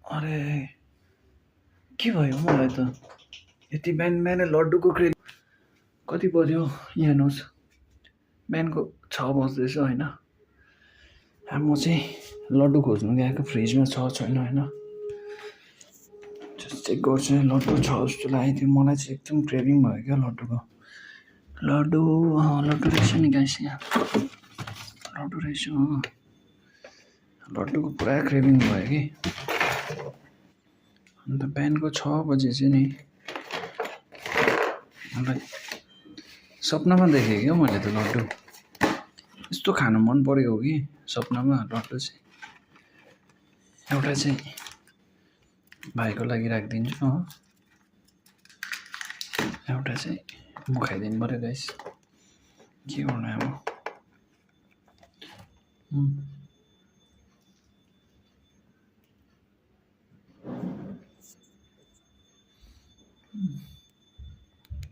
अरे के भयो मलाई त यति बिहानै लड्डुको क्रेज कति बज्यो यहाँ हेर्नुहोस् बिहानको 6 बज्दैछ होइन म चाहिँ लड्डु खोज्नु गएको फ्रिजमा छ छैन होइन चेक गर्छु लड्डु छ जस्तो लागेको थियो मलाई चाहिँ एकदम क्रेभिङ भयो क्या लड्डुको लड्डु रहेछ नि गाइस यहाँ लड्डु रहेछ लड्डुको पुरा क्रेभिङ भयो कि अन्त बिहानको 6 बजे चाहिँ नि मलाई सपनामा देखेँ क्या मैले त लड्डु यस्तो खानु मन परेको हो कि सपनामा लड्डु चाहिँ एउटा चाहिँ भाइको लागि राखिदिन्छु हो एउटा चाहिँ म खाइदिनु पऱ्यो गाइस के गर्नु अब